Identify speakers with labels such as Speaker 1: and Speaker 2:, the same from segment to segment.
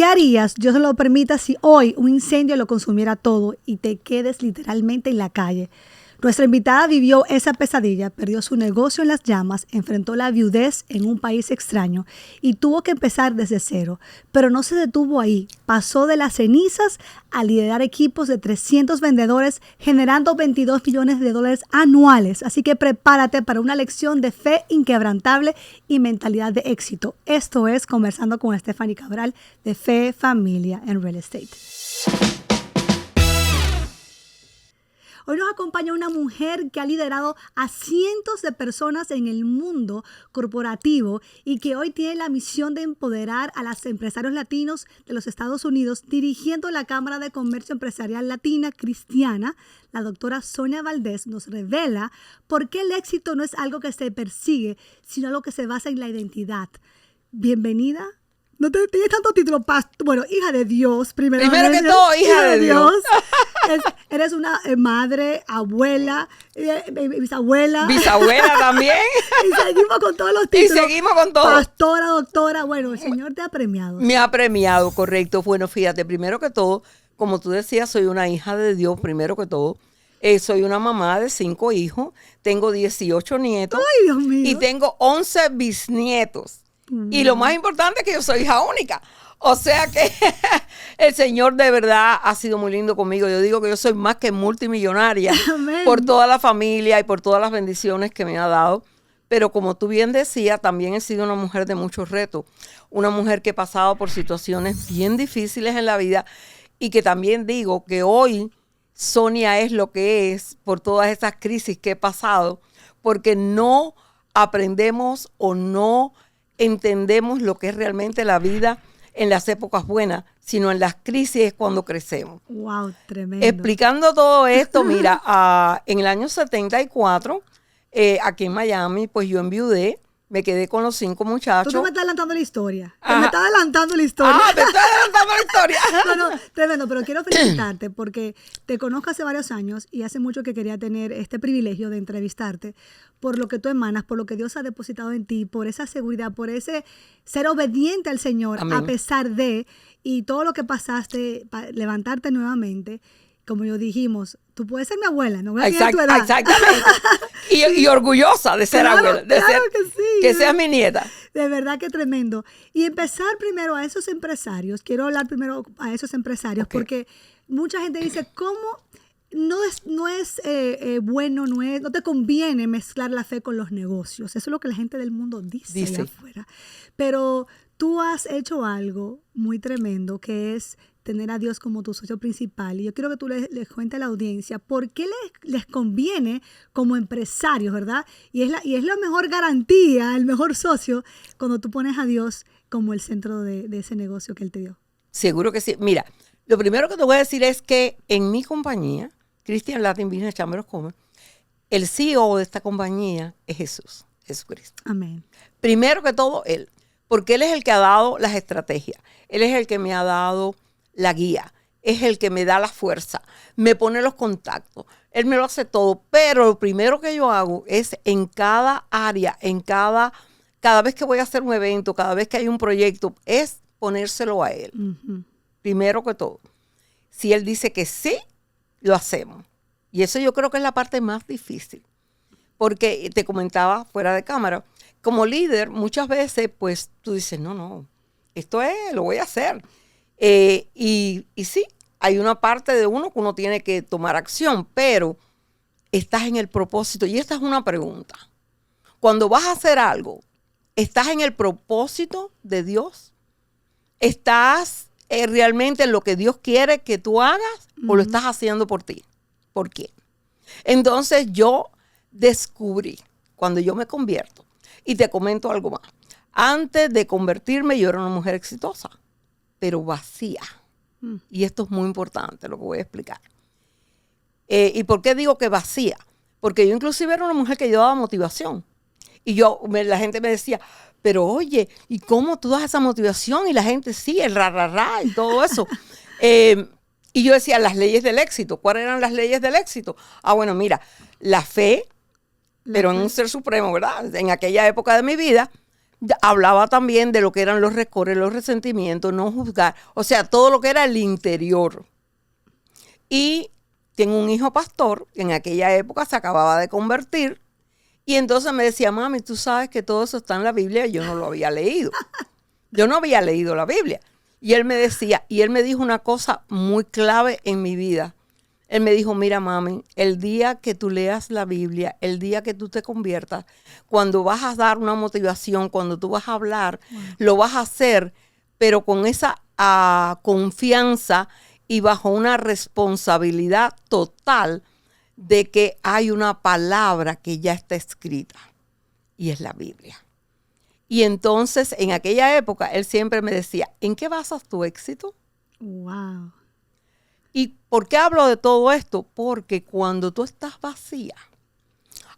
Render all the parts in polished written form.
Speaker 1: harías, Dios no lo permita, si hoy un incendio lo consumiera todo y te quedes literalmente en la calle? Nuestra invitada vivió esa pesadilla, perdió su negocio en las llamas, enfrentó la viudez en un país extraño y tuvo que empezar desde cero. Pero no se detuvo ahí. Pasó de las cenizas a liderar equipos de 300 vendedores, generando $22 millones anuales. Así que prepárate para una lección de fe inquebrantable y mentalidad de éxito. Esto es Conversando con Stephanie Cabral de Fe, Familia en Real Estate. Hoy nos acompaña una mujer que ha liderado a cientos de personas en el mundo corporativo y que hoy tiene la misión de empoderar a los empresarios latinos de los Estados Unidos, dirigiendo la Cámara de Comercio Empresarial Latina Cristiana. La doctora Sonia Valdés nos revela por qué el éxito no es algo que se persigue, sino algo que se basa en la identidad. Bienvenida. No te tienes tanto título, bueno, hija de Dios, primero
Speaker 2: que todo, hija de Dios.
Speaker 1: Eres una madre, abuela, bisabuela.
Speaker 2: Bisabuela también.
Speaker 1: Y seguimos con todos los títulos.
Speaker 2: Y seguimos con todo.
Speaker 1: Pastora, doctora, bueno, el Señor te ha premiado.
Speaker 2: Me ha premiado, correcto. Bueno, fíjate, primero que todo, como tú decías, soy una hija de Dios, primero que todo. Soy una mamá de 5 hijos, tengo 18 nietos.
Speaker 1: Ay, Dios mío.
Speaker 2: Y tengo 11 bisnietos. Y lo más importante es que yo soy hija única. O sea que el Señor de verdad ha sido muy lindo conmigo. Yo digo que yo soy más que multimillonaria. Amén. Por toda la familia y por todas las bendiciones que me ha dado. Pero como tú bien decías, también he sido una mujer de muchos retos. Una mujer que he pasado por situaciones bien difíciles en la vida y que también digo que hoy Sonia es lo que es por todas esas crisis que he pasado, porque no aprendemos o no entendemos lo que es realmente la vida en las épocas buenas, sino en las crisis es cuando crecemos.
Speaker 1: Wow, tremendo.
Speaker 2: Explicando todo esto, mira, en el año 74, aquí en Miami, pues yo enviudé, me quedé con los 5 muchachos.
Speaker 1: Tú me estás adelantando la historia. Me estás adelantando la historia.
Speaker 2: Me estás adelantando la historia.
Speaker 1: No, tremendo, pero quiero felicitarte porque te conozco hace varios años y hace mucho que quería tener este privilegio de entrevistarte por lo que tú emanas, por lo que Dios ha depositado en ti, por esa seguridad, por ese ser obediente al Señor. Amén. A pesar de, y todo lo que pasaste, para levantarte nuevamente. Como yo dijimos, tú puedes ser mi abuela, no voy a decir tu edad.
Speaker 2: Exactamente. Y orgullosa de ser abuela, de ser,
Speaker 1: que sí.
Speaker 2: Que seas mi nieta.
Speaker 1: De verdad que tremendo. Y empezar primero a esos empresarios, quiero hablar primero a esos empresarios, porque mucha gente dice, ¿cómo no es bueno, no te conviene mezclar la fe con los negocios? Eso es lo que la gente del mundo dice. Allá afuera. Pero tú has hecho algo muy tremendo, que es tener a Dios como tu socio principal. Y yo quiero que tú les cuentes a la audiencia por qué les conviene como empresarios, ¿verdad? Y es la mejor garantía, el mejor socio, cuando tú pones a Dios como el centro de ese negocio que Él te dio.
Speaker 2: Seguro que sí. Mira, lo primero que te voy a decir es que en mi compañía, Christian Latin Business Chamber of Commerce, el CEO de esta compañía es Jesús, Jesucristo.
Speaker 1: Amén.
Speaker 2: Primero que todo, Él. Porque Él es el que ha dado las estrategias. Él es el que me ha dado la guía, es el que me da la fuerza, me pone los contactos, Él me lo hace todo, pero lo primero que yo hago es en cada área, cada vez que voy a hacer un evento, cada vez que hay un proyecto, es ponérselo a Él. Uh-huh. Primero que todo. Si Él dice que sí, lo hacemos. Y eso yo creo que es la parte más difícil, porque te comentaba fuera de cámara, como líder muchas veces pues tú dices, no, esto lo voy a hacer. Y sí, hay una parte de uno que uno tiene que tomar acción, pero estás en el propósito. Y esta es una pregunta. Cuando vas a hacer algo, ¿estás en el propósito de Dios? ¿Estás realmente en lo que Dios quiere que tú hagas o lo estás haciendo por ti? ¿Por qué? Entonces yo descubrí, cuando yo me convierto, y te comento algo más. Antes de convertirme yo era una mujer exitosa, pero vacía. Y esto es muy importante, lo que voy a explicar. ¿Y por qué digo que vacía? Porque yo inclusive era una mujer que yo daba motivación. Y la gente me decía, pero oye, ¿y cómo tú das esa motivación? Y la gente, sí, el ra y todo eso. Y yo decía, las leyes del éxito. ¿Cuáles eran las leyes del éxito? Bueno, mira, la fe, pero en un ser supremo, ¿verdad? En aquella época de mi vida, Hablaba también de lo que eran los rencores, los resentimientos, no juzgar, o sea, todo lo que era el interior. Y tengo un hijo pastor, que en aquella época se acababa de convertir, y entonces me decía, mami, tú sabes que todo eso está en la Biblia, y yo no lo había leído. Yo no había leído la Biblia. Y él me decía, y él me dijo una cosa muy clave en mi vida. Él me dijo, mira, mami, el día que tú leas la Biblia, el día que tú te conviertas, cuando vas a dar una motivación, cuando tú vas a hablar, lo vas a hacer, pero con esa confianza y bajo una responsabilidad total de que hay una palabra que ya está escrita, y es la Biblia. Y entonces, en aquella época, él siempre me decía, ¿en qué basas tu éxito?
Speaker 1: Wow.
Speaker 2: ¿Y por qué hablo de todo esto? Porque cuando tú estás vacía,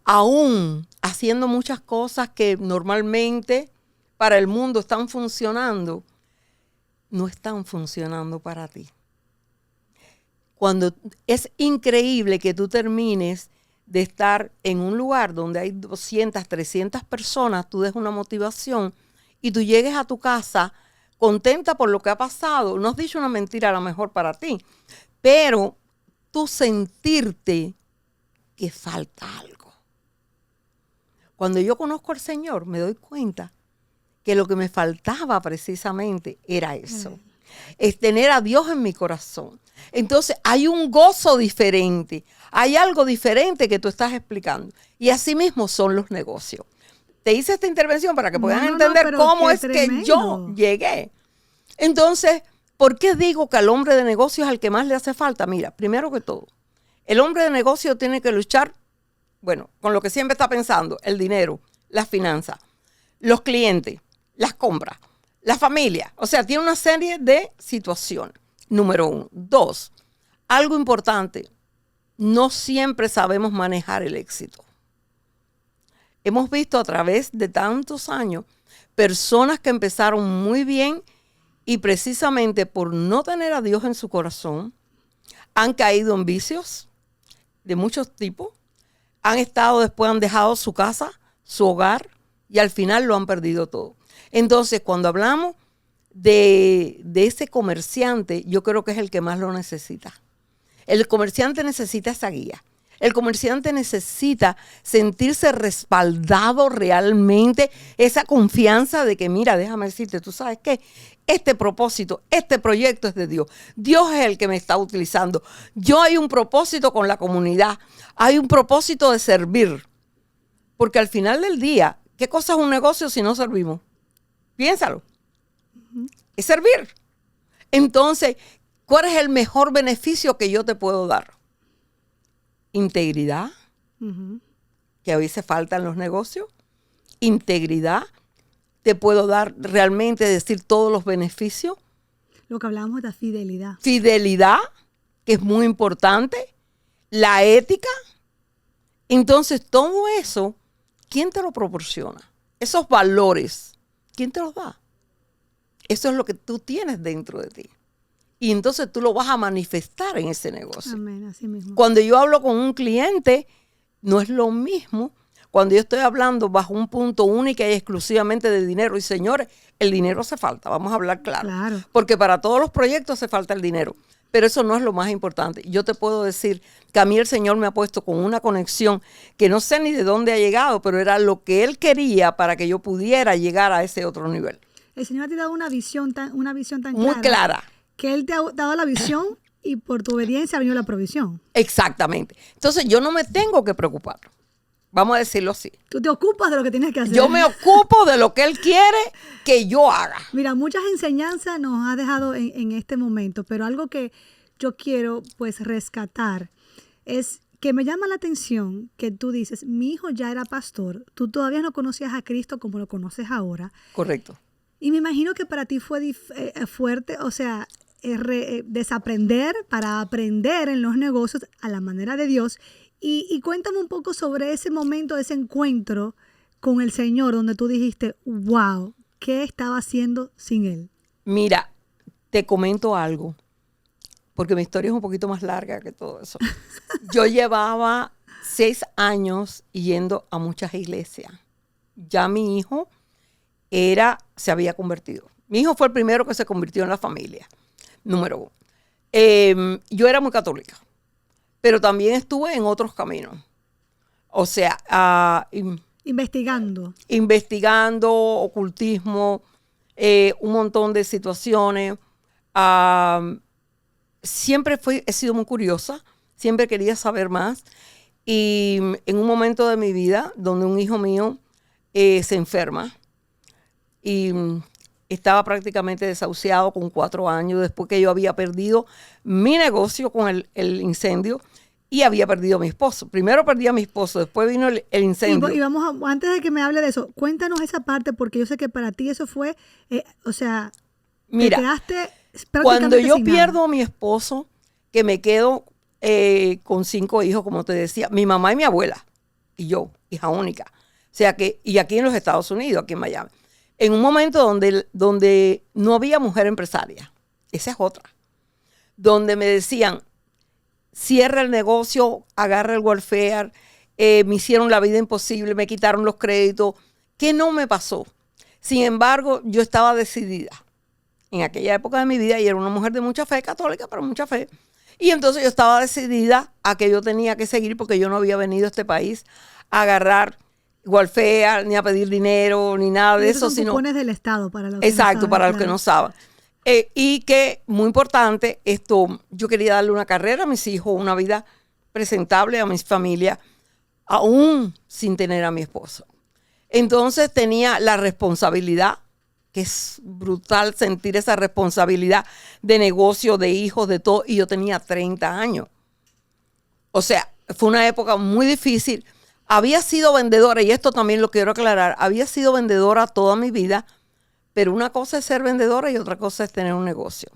Speaker 2: aún haciendo muchas cosas que normalmente para el mundo están funcionando, no están funcionando para ti. Cuando es increíble que tú termines de estar en un lugar donde hay 200, 300 personas, tú des una motivación y tú llegues a tu casa contenta por lo que ha pasado. No has dicho una mentira a lo mejor para ti, pero tú sentirte que falta algo. Cuando yo conozco al Señor, me doy cuenta que lo que me faltaba precisamente era eso. Es tener a Dios en mi corazón. Entonces hay un gozo diferente, hay algo diferente que tú estás explicando. Y así mismo son los negocios. Te hice esta intervención para que puedan entender cómo es tremendo que yo llegué. Entonces, ¿por qué digo que al hombre de negocios es al que más le hace falta? Mira, primero que todo, el hombre de negocio tiene que luchar, bueno, con lo que siempre está pensando, el dinero, las finanzas, los clientes, las compras, la familia. O sea, tiene una serie de situaciones. Número 1. 2, algo importante, no siempre sabemos manejar el éxito. Hemos visto a través de tantos años personas que empezaron muy bien y precisamente por no tener a Dios en su corazón, han caído en vicios de muchos tipos, han dejado su casa, su hogar y al final lo han perdido todo. Entonces, cuando hablamos de ese comerciante, yo creo que es el que más lo necesita. El comerciante necesita esa guía. El comerciante necesita sentirse respaldado realmente, esa confianza de que, mira, déjame decirte, tú sabes qué, este propósito, este proyecto es de Dios. Dios es el que me está utilizando. Yo hay un propósito con la comunidad, hay un propósito de servir. Porque al final del día, ¿qué cosa es un negocio si no servimos? Piénsalo. Es servir. Entonces, ¿cuál es el mejor beneficio que yo te puedo dar? Integridad, que a veces falta en los negocios. Integridad, te puedo dar realmente, decir todos los beneficios.
Speaker 1: Lo que hablábamos de fidelidad.
Speaker 2: Fidelidad, que es muy importante. La ética. Entonces, todo eso, ¿quién te lo proporciona? Esos valores, ¿quién te los da? Eso es lo que tú tienes dentro de ti. Y entonces tú lo vas a manifestar en ese negocio.
Speaker 1: Amén, así mismo.
Speaker 2: Cuando yo hablo con un cliente, no es lo mismo cuando yo estoy hablando bajo un punto único y exclusivamente de dinero. Y señores, el dinero hace falta, vamos a hablar claro. Porque para todos los proyectos hace falta el dinero. Pero eso no es lo más importante. Yo te puedo decir que a mí el Señor me ha puesto con una conexión que no sé ni de dónde ha llegado, pero era lo que Él quería para que yo pudiera llegar a ese otro nivel.
Speaker 1: El Señor te ha dado una visión tan
Speaker 2: muy clara.
Speaker 1: Que Él te ha dado la visión y por tu obediencia ha venido la provisión.
Speaker 2: Exactamente. Entonces yo no me tengo que preocupar. Vamos a decirlo así.
Speaker 1: Tú te ocupas de lo que tienes que hacer.
Speaker 2: Yo me ocupo de lo que Él quiere que yo haga.
Speaker 1: Mira, muchas enseñanzas nos ha dejado en este momento, pero algo que yo quiero pues rescatar es que me llama la atención que tú dices, mi hijo ya era pastor, tú todavía no conocías a Cristo como lo conoces ahora.
Speaker 2: Correcto.
Speaker 1: Y me imagino que para ti fue fuerte, o sea, desaprender para aprender en los negocios a la manera de Dios. Y cuéntame un poco sobre ese momento, ese encuentro con el Señor, donde tú dijiste, wow, ¿qué estaba haciendo sin Él?
Speaker 2: Mira, te comento algo, porque mi historia es un poquito más larga que todo eso. Yo llevaba 6 años yendo a muchas iglesias. Ya mi hijo se había convertido. Mi hijo fue el primero que se convirtió en la familia, número 1. Yo era muy católica, pero también estuve en otros caminos. O sea, investigando ocultismo, un montón de situaciones. Siempre he sido muy curiosa, siempre quería saber más. Y en un momento de mi vida, donde un hijo mío se enferma y estaba prácticamente desahuciado con 4 años, después que yo había perdido mi negocio con el incendio y había perdido a mi esposo. Primero perdí a mi esposo, después vino el incendio.
Speaker 1: Y vamos antes de que me hable de eso, cuéntanos esa parte, porque yo sé que para ti eso fue,
Speaker 2: mira,
Speaker 1: te quedaste prácticamente
Speaker 2: cuando yo
Speaker 1: sin
Speaker 2: pierdo
Speaker 1: nada.
Speaker 2: a mi esposo, que me quedo con 5 hijos, como te decía, mi mamá y mi abuela, y yo, hija única. O sea que, y aquí en los Estados Unidos, aquí en Miami. En un momento donde no había mujer empresaria, esa es otra, donde me decían, cierra el negocio, agarra el welfare, me hicieron la vida imposible, me quitaron los créditos, ¿qué no me pasó? Sin embargo, yo estaba decidida en aquella época de mi vida y era una mujer de mucha fe, católica, pero mucha fe. Y entonces yo estaba decidida a que yo tenía que seguir porque yo no había venido a este país a agarrar welfare, ni a pedir dinero, ni nada de eso.
Speaker 1: Son cupones del Estado para los que
Speaker 2: exacto,
Speaker 1: no saben,
Speaker 2: para los que no saben. Y que, muy importante, yo quería darle una carrera a mis hijos, una vida presentable a mi familia, aún sin tener a mi esposo. Entonces tenía la responsabilidad, que es brutal sentir esa responsabilidad de negocio, de hijos, de todo, y yo tenía 30 años. O sea, fue una época muy difícil. Había sido vendedora, y esto también lo quiero aclarar, había sido vendedora toda mi vida, pero una cosa es ser vendedora y otra cosa es tener un negocio.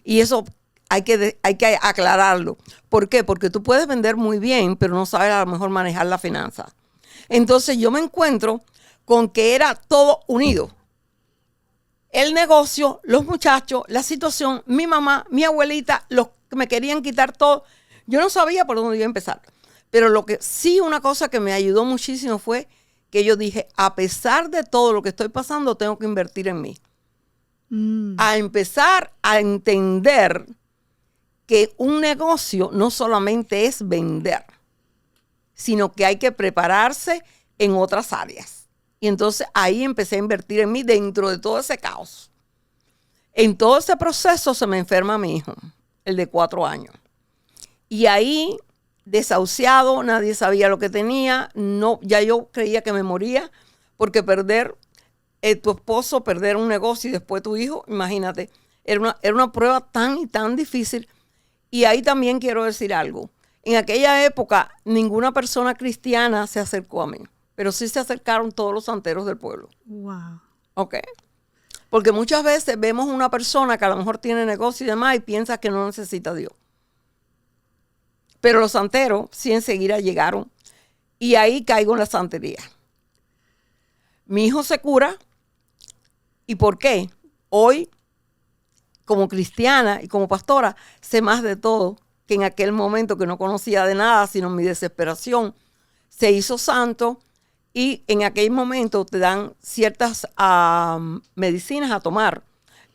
Speaker 2: Y eso hay que aclararlo. ¿Por qué? Porque tú puedes vender muy bien, pero no sabes a lo mejor manejar la finanza. Entonces yo me encuentro con que era todo unido. El negocio, los muchachos, la situación, mi mamá, mi abuelita, los que me querían quitar todo. Yo no sabía por dónde iba a empezar. Pero una cosa que me ayudó muchísimo fue que yo dije, a pesar de todo lo que estoy pasando, tengo que invertir en mí. A empezar a entender que un negocio no solamente es vender, sino que hay que prepararse en otras áreas. Y entonces ahí empecé a invertir en mí dentro de todo ese caos. En todo ese proceso se me enferma mi hijo, el de 4 años. Y ahí, desahuciado, nadie sabía lo que tenía. No, ya yo creía que me moría, porque perder tu esposo, perder un negocio y después tu hijo, imagínate, era una prueba tan y tan difícil. Y ahí también quiero decir algo. En aquella época, ninguna persona cristiana se acercó a mí, pero sí se acercaron todos los santeros del pueblo.
Speaker 1: Wow.
Speaker 2: ¿Ok? Porque muchas veces vemos una persona que a lo mejor tiene negocio y demás y piensa que no necesita a Dios. Pero los santeros sí enseguida llegaron y ahí caigo en la santería. Mi hijo se cura. ¿Y por qué? Hoy, como cristiana y como pastora, sé más de todo que en aquel momento que no conocía de nada, sino mi desesperación. Se hizo santo y en aquel momento te dan ciertas medicinas a tomar,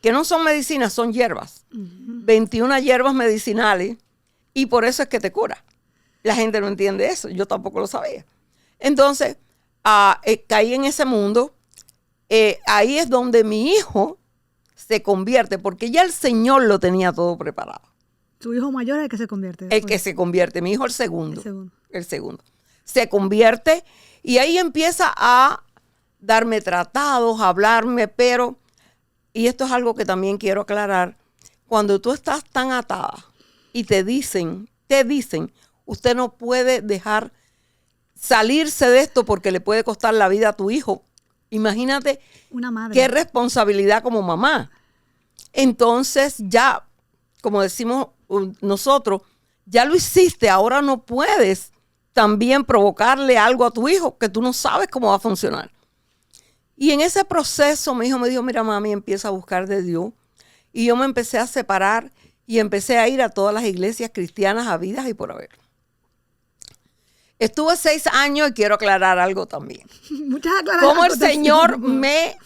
Speaker 2: que no son medicinas, son hierbas. 21 hierbas medicinales. Y por eso es que te cura. La gente no entiende eso. Yo tampoco lo sabía. Entonces, caí en ese mundo. Ahí es donde mi hijo se convierte, porque ya el Señor lo tenía todo preparado.
Speaker 1: Tu hijo mayor es el que se convierte.
Speaker 2: El que se convierte. Mi hijo el segundo. El segundo. Se convierte y ahí empieza a darme tratados, a hablarme, pero, y esto es algo que también quiero aclarar, cuando tú estás tan atada, y te dicen, usted no puede dejar salirse de esto porque le puede costar la vida a tu hijo. Imagínate
Speaker 1: una madre.
Speaker 2: Qué responsabilidad como mamá. Entonces ya, como decimos nosotros, ya lo hiciste, ahora no puedes también provocarle algo a tu hijo que tú no sabes cómo va a funcionar. Y en ese proceso mi hijo me dijo, mira mami, empieza a buscar de Dios. Y yo me empecé a separar y empecé a ir a todas las iglesias cristianas habidas y por haber. Estuve 6 años y quiero aclarar algo también.
Speaker 1: Muchas aclaraciones.
Speaker 2: Cómo el Señor me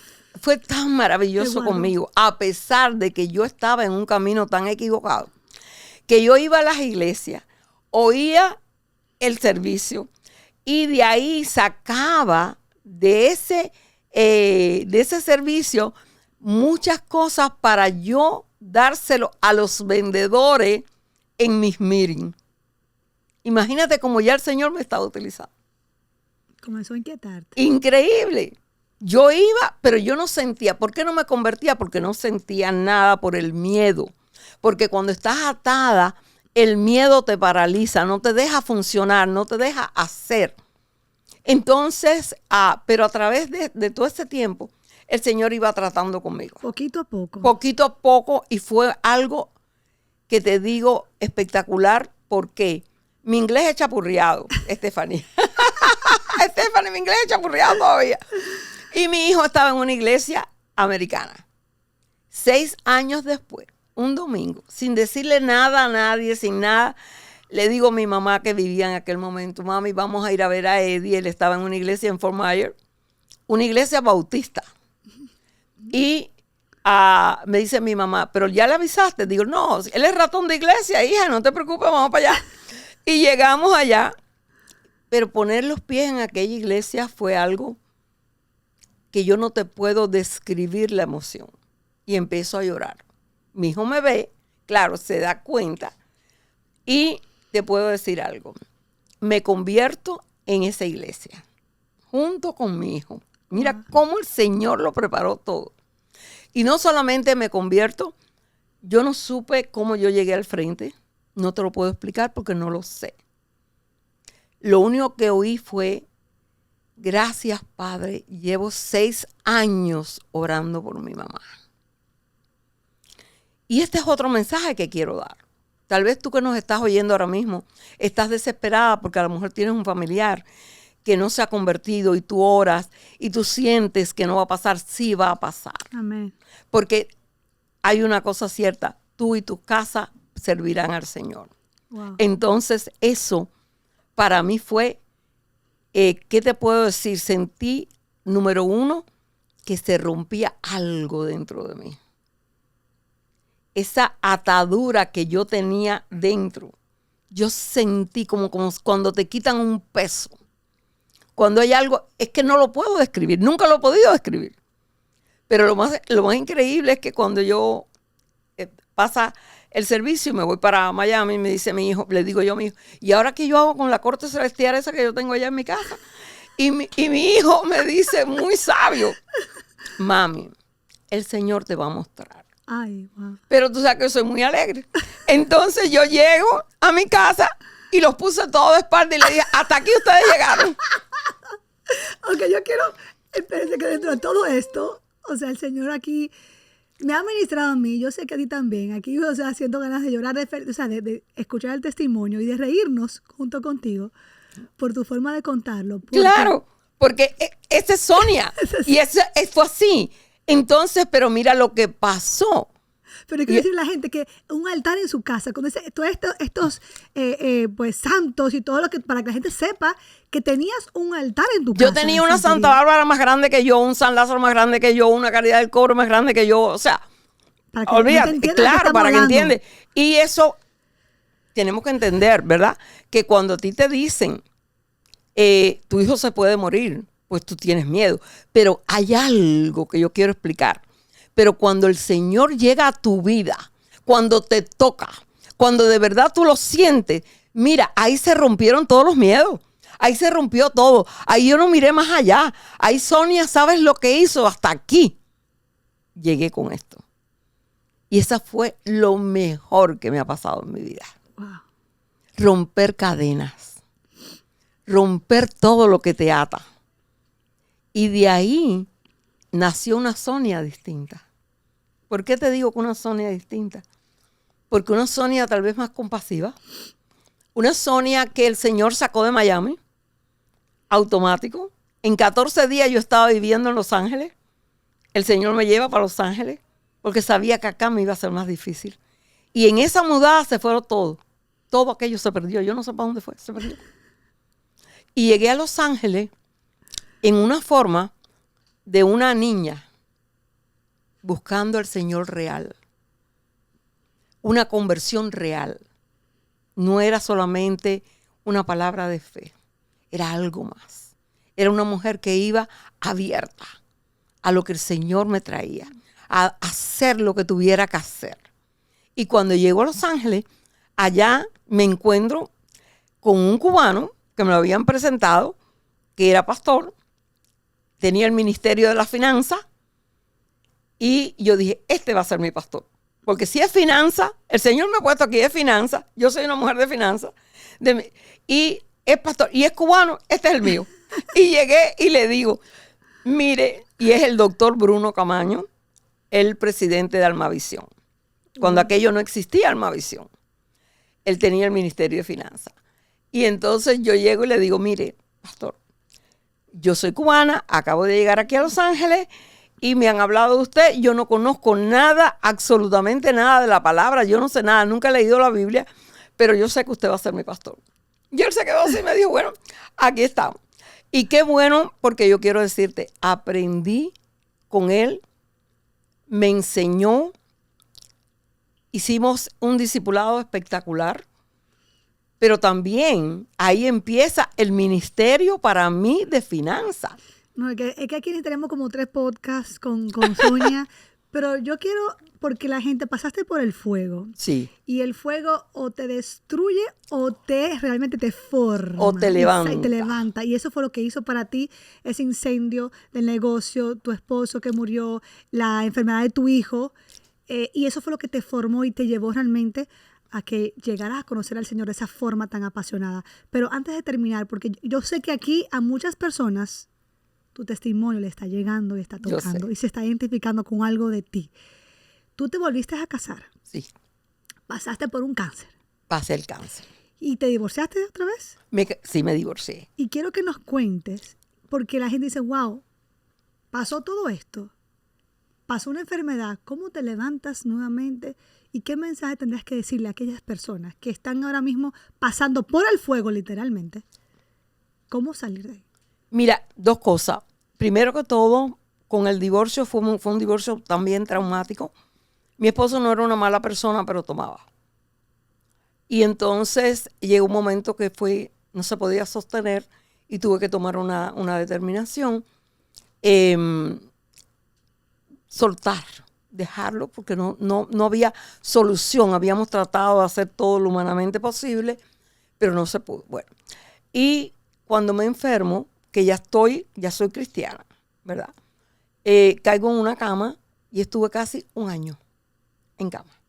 Speaker 2: fue tan maravilloso
Speaker 1: Qué
Speaker 2: conmigo, a pesar de que yo estaba en un camino tan equivocado, que yo iba a las iglesias, oía el servicio y de ahí sacaba de ese servicio muchas cosas para yo dárselo a los vendedores en mis meetings. Imagínate cómo ya el Señor me estaba utilizando.
Speaker 1: Comenzó a inquietarte.
Speaker 2: Increíble. Yo iba, pero yo no sentía. ¿Por qué no me convertía? Porque no sentía nada por el miedo. Porque cuando estás atada, el miedo te paraliza, no te deja funcionar, no te deja hacer. Entonces, pero a través de todo ese tiempo, el Señor iba tratando conmigo.
Speaker 1: Poquito a poco.
Speaker 2: Poquito a poco, y fue algo que te digo espectacular. ¿Por qué? Mi inglés es chapurreado, Estefanía. Estefanía, mi inglés es chapurreado todavía. Y mi hijo estaba en una iglesia americana. 6 años después, un domingo, sin decirle nada a nadie, sin nada, le digo a mi mamá que vivía en aquel momento, mami, vamos a ir a ver a Eddie. Él estaba en una iglesia en Fort Myers, una iglesia bautista. Y me dice mi mamá, pero ya le avisaste. Digo, no, él es ratón de iglesia, hija, no te preocupes, vamos para allá. Y llegamos allá, pero poner los pies en aquella iglesia fue algo que yo no te puedo describir la emoción. Y empiezo a llorar. Mi hijo me ve, claro, se da cuenta. Y te puedo decir algo. Me convierto en esa iglesia, junto con mi hijo. Mira cómo el Señor lo preparó todo. Y no solamente me convierto, yo no supe cómo yo llegué al frente. No te lo puedo explicar porque no lo sé. Lo único que oí fue, gracias, Padre, llevo 6 años orando por mi mamá. Y este es otro mensaje que quiero dar. Tal vez tú que nos estás oyendo ahora mismo, estás desesperada porque a lo mejor tienes un familiar que no se ha convertido y tú oras y tú sientes que no va a pasar. Sí va a pasar.
Speaker 1: Amén.
Speaker 2: Porque hay una cosa cierta, tú y tu casa servirán al Señor.
Speaker 1: Wow.
Speaker 2: Entonces eso para mí fue, ¿qué te puedo decir? Sentí, número 1, que se rompía algo dentro de mí. Esa atadura que yo tenía dentro, yo sentí como cuando te quitan un peso. Cuando hay algo, es que no lo puedo describir, nunca lo he podido describir. Pero lo más increíble es que cuando yo pasa el servicio y me voy para Miami, me dice mi hijo, le digo yo a mi hijo, ¿y ahora qué yo hago con la corte celestial esa que yo tengo allá en mi casa? Y mi hijo me dice, muy sabio, mami, el Señor te va a mostrar.
Speaker 1: Ay, wow.
Speaker 2: Pero tú sabes que yo soy muy alegre. Entonces yo llego a mi casa y los puse todos de espalda y le dije, hasta aquí ustedes llegaron.
Speaker 1: Ok, yo quiero, espérense que dentro de todo esto, o sea, el Señor aquí me ha ministrado a mí, yo sé que a ti también, aquí, o sea, siento ganas de llorar, de escuchar el testimonio y de reírnos junto contigo por tu forma de contarlo.
Speaker 2: Claro, porque esa es Sonia y eso fue así. Entonces, pero mira lo que pasó.
Speaker 1: Pero quiero decirle a la gente que un altar en su casa, con todos estos pues santos y todo lo que, para que la gente sepa que tenías un altar en tu casa.
Speaker 2: Yo tenía una Santa Bárbara más grande que yo, un San Lázaro más grande que yo, una Caridad del Cobre más grande que yo, o sea,
Speaker 1: para que
Speaker 2: olvídate, claro, para que entiendas. Y eso tenemos que entender, ¿verdad? Que cuando a ti te dicen, tu hijo se puede morir, pues tú tienes miedo. Pero hay algo que yo quiero explicar. Pero cuando el Señor llega a tu vida, cuando te toca, cuando de verdad tú lo sientes, mira, ahí se rompieron todos los miedos. Ahí se rompió todo. Ahí yo no miré más allá. Ahí Sonia, ¿sabes lo que hizo? Hasta aquí llegué con esto. Y esa fue lo mejor que me ha pasado en mi vida.
Speaker 1: Wow.
Speaker 2: Romper cadenas. Romper todo lo que te ata. Y de ahí nació una Sonia distinta. ¿Por qué te digo que una Sonia distinta? Porque una Sonia tal vez más compasiva. Una Sonia que el Señor sacó de Miami, automático. En 14 días yo estaba viviendo en Los Ángeles. El Señor me lleva para Los Ángeles porque sabía que acá me iba a ser más difícil. Y en esa mudada se fueron todo. Todo aquello se perdió. Yo no sé para dónde fue, se perdió. Y llegué a Los Ángeles en una forma de una niña buscando al Señor real. Una conversión real. No era solamente una palabra de fe, era algo más. Era una mujer que iba abierta a lo que el Señor me traía, a hacer lo que tuviera que hacer. Y cuando llego a Los Ángeles, allá me encuentro con un cubano que me lo habían presentado, que era pastor, tenía el ministerio de la finanza, y yo dije, este va a ser mi pastor. Porque si es finanza, el Señor me ha puesto aquí, es finanza, yo soy una mujer de finanza, y es pastor, y es cubano, este es el mío. Y llegué y le digo, mire, y es el doctor Bruno Camaño, el presidente de Almavisión. Cuando aquello no existía, Almavisión. Él tenía el ministerio de finanzas. Y entonces yo llego y le digo, mire, pastor, yo soy cubana, acabo de llegar aquí a Los Ángeles, y me han hablado de usted, yo no conozco nada, absolutamente nada de la palabra, yo no sé nada, nunca he leído la Biblia, pero yo sé que usted va a ser mi pastor. Y él se quedó así y me dijo, bueno, aquí estamos. Y qué bueno, porque yo quiero decirte, aprendí con él, me enseñó, hicimos un discipulado espectacular, pero también ahí empieza el ministerio para mí de finanzas.
Speaker 1: No, es que aquí tenemos como 3 podcasts con Sonia, pero yo quiero, porque la gente pasaste por el fuego.
Speaker 2: Sí.
Speaker 1: Y el fuego o te destruye o realmente te forma.
Speaker 2: O te levanta.
Speaker 1: Y te levanta. Y eso fue lo que hizo para ti ese incendio del negocio, tu esposo que murió, la enfermedad de tu hijo. Y eso fue lo que te formó y te llevó realmente a que llegaras a conocer al Señor de esa forma tan apasionada. Pero antes de terminar, porque yo sé que aquí a muchas personas tu testimonio le está llegando y está tocando y se está identificando con algo de ti. Tú te volviste a casar.
Speaker 2: Sí.
Speaker 1: Pasaste por un cáncer.
Speaker 2: Pasé el cáncer.
Speaker 1: ¿Y te divorciaste otra vez?
Speaker 2: Sí, me divorcié.
Speaker 1: Y quiero que nos cuentes, porque la gente dice, wow, pasó todo esto, pasó una enfermedad, ¿cómo te levantas nuevamente? ¿Y qué mensaje tendrías que decirle a aquellas personas que están ahora mismo pasando por el fuego, literalmente? ¿Cómo salir de ahí?
Speaker 2: Mira, 2 cosas. Primero que todo, con el divorcio fue un divorcio también traumático. Mi esposo no era una mala persona, pero tomaba. Y entonces llegó un momento que no se podía sostener y tuve que tomar una determinación. Soltar, dejarlo, porque no había solución. Habíamos tratado de hacer todo lo humanamente posible, pero no se pudo. Bueno, y cuando me enfermo, que ya soy cristiana, ¿verdad? Caigo en una cama y estuve casi un año en cama,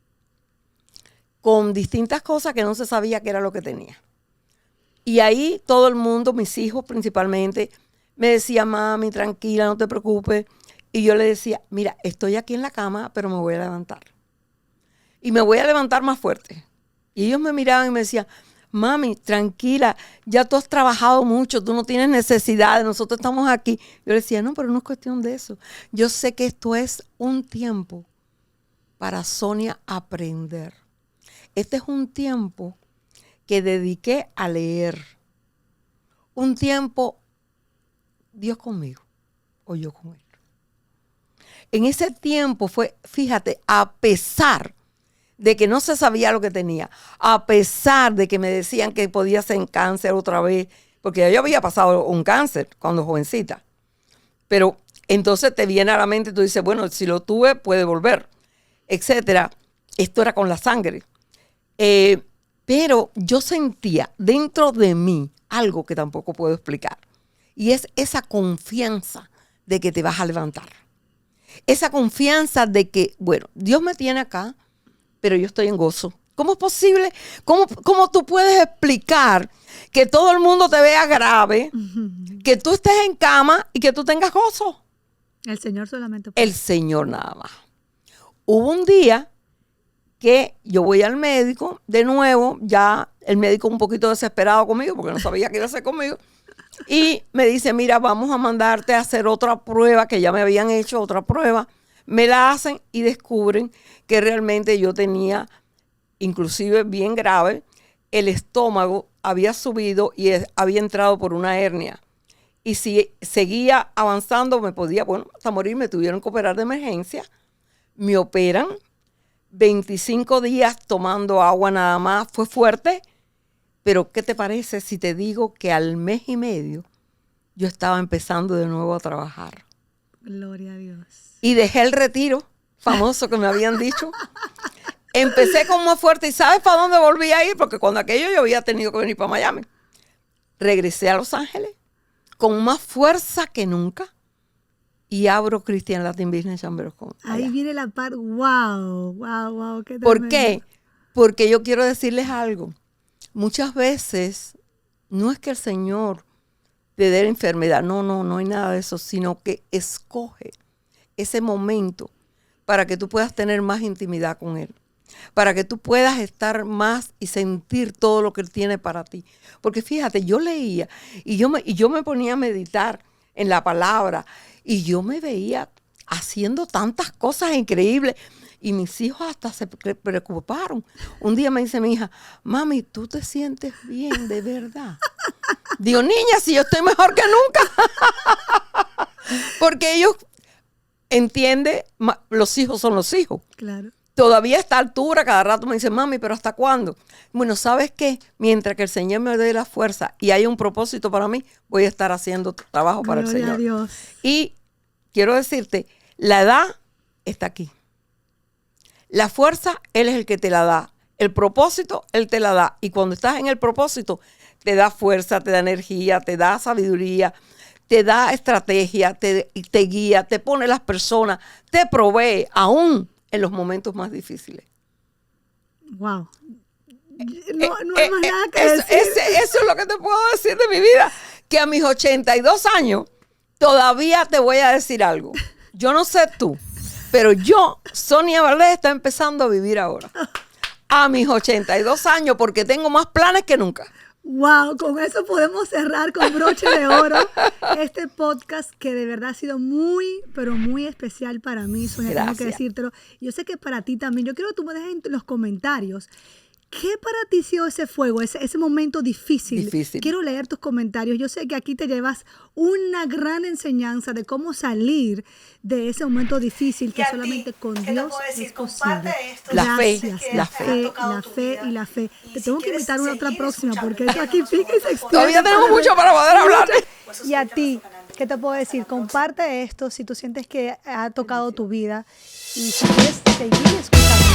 Speaker 2: con distintas cosas que no se sabía qué era lo que tenía. Y ahí todo el mundo, mis hijos principalmente, me decía, mami, tranquila, no te preocupes. Y yo le decía, mira, estoy aquí en la cama, pero me voy a levantar. Y me voy a levantar más fuerte. Y ellos me miraban y me decían, mami, tranquila, ya tú has trabajado mucho, tú no tienes necesidad, nosotros estamos aquí. Yo le decía, no, pero no es cuestión de eso. Yo sé que esto es un tiempo para Sonia aprender. Este es un tiempo que dediqué a leer. Un tiempo, Dios conmigo o yo con él. En ese tiempo fue, fíjate, a pesar de que no se sabía lo que tenía, a pesar de que me decían que podía ser cáncer otra vez, porque yo había pasado un cáncer cuando jovencita. Pero entonces te viene a la mente y tú dices, bueno, si lo tuve, puede volver, etcétera. Esto era con la sangre. Pero yo sentía dentro de mí algo que tampoco puedo explicar. Y es esa confianza de que te vas a levantar. Esa confianza de que, bueno, Dios me tiene acá, pero yo estoy en gozo. ¿Cómo es posible? ¿Cómo tú puedes explicar que todo el mundo te vea grave, que tú estés en cama y que tú tengas gozo?
Speaker 1: El Señor solamente.
Speaker 2: El Señor nada más. Hubo un día que yo voy al médico, de nuevo, ya el médico un poquito desesperado conmigo, porque no sabía qué iba a hacer conmigo, y me dice, mira, vamos a mandarte a hacer otra prueba, que ya me habían hecho otra prueba. Me la hacen y descubren que realmente yo tenía, inclusive bien grave, el estómago había subido y había entrado por una hernia. Y si seguía avanzando, me podía, bueno, hasta morir, me tuvieron que operar de emergencia, me operan, 25 días tomando agua nada más, fue fuerte, pero ¿qué te parece si te digo que al mes y medio yo estaba empezando de nuevo a trabajar?
Speaker 1: Gloria a Dios.
Speaker 2: Y dejé el retiro famoso que me habían dicho. Empecé con más fuerte y ¿sabes para dónde volví a ir? Porque cuando aquello yo había tenido que venir para Miami. Regresé a Los Ángeles con más fuerza que nunca y abro Christian Latin Business Chamber of Commerce.
Speaker 1: Ahí viene la parte, wow, qué
Speaker 2: ¿Por
Speaker 1: tremendo.
Speaker 2: qué? Porque yo quiero decirles algo. Muchas veces no es que el Señor te dé la enfermedad, no hay nada de eso, sino que escoge ese momento para que tú puedas tener más intimidad con Él, para que tú puedas estar más y sentir todo lo que Él tiene para ti. Porque fíjate, yo leía y yo me ponía a meditar en la palabra y yo me veía haciendo tantas cosas increíbles y mis hijos hasta se preocuparon. Un día me dice mi hija, mami, ¿tú te sientes bien de verdad? Digo, niña, si yo estoy mejor que nunca. Porque ellos entienden, los hijos son los hijos.
Speaker 1: Claro.
Speaker 2: Todavía a esta altura, cada rato me dicen, mami, ¿pero hasta cuándo? Bueno, ¿sabes qué? Mientras que el Señor me dé la fuerza y hay un propósito para mí, voy a estar haciendo trabajo para el
Speaker 1: Gloria a
Speaker 2: Señor.
Speaker 1: Dios.
Speaker 2: Y quiero decirte, la edad está aquí. La fuerza, Él es el que te la da. El propósito, Él te la da. Y cuando estás en el propósito, te da fuerza, te da energía, te da sabiduría, te da estrategia, te guía, te pone las personas, te provee, aún en los momentos más difíciles.
Speaker 1: Wow. No hay más nada que decir.
Speaker 2: Eso es lo que te puedo decir de mi vida. Que a mis 82 años, todavía te voy a decir algo. Yo no sé tú, pero yo, Sonia Valdés, está empezando a vivir ahora. A mis 82 años, porque tengo más planes que nunca.
Speaker 1: Wow, con eso podemos cerrar con broche de oro este podcast que de verdad ha sido muy, pero muy especial para mí, Sonia, tengo que decírtelo. Yo sé que para ti también. Yo quiero que tú me dejes en los comentarios ¿qué para ti ha sido ese fuego, ese momento difícil? Quiero leer tus comentarios. Yo sé que aquí te llevas una gran enseñanza de cómo salir de ese momento difícil que solamente con Dios es posible.
Speaker 2: La fe.
Speaker 1: Y la fe. Te tengo que invitar una otra próxima porque esto aquí pica y se extiende.
Speaker 2: Todavía tenemos mucho para poder hablar.
Speaker 1: Y a ti, ¿qué te puedo decir? Comparte esto si tú sientes que ha tocado tu vida y si quieres seguir escuchando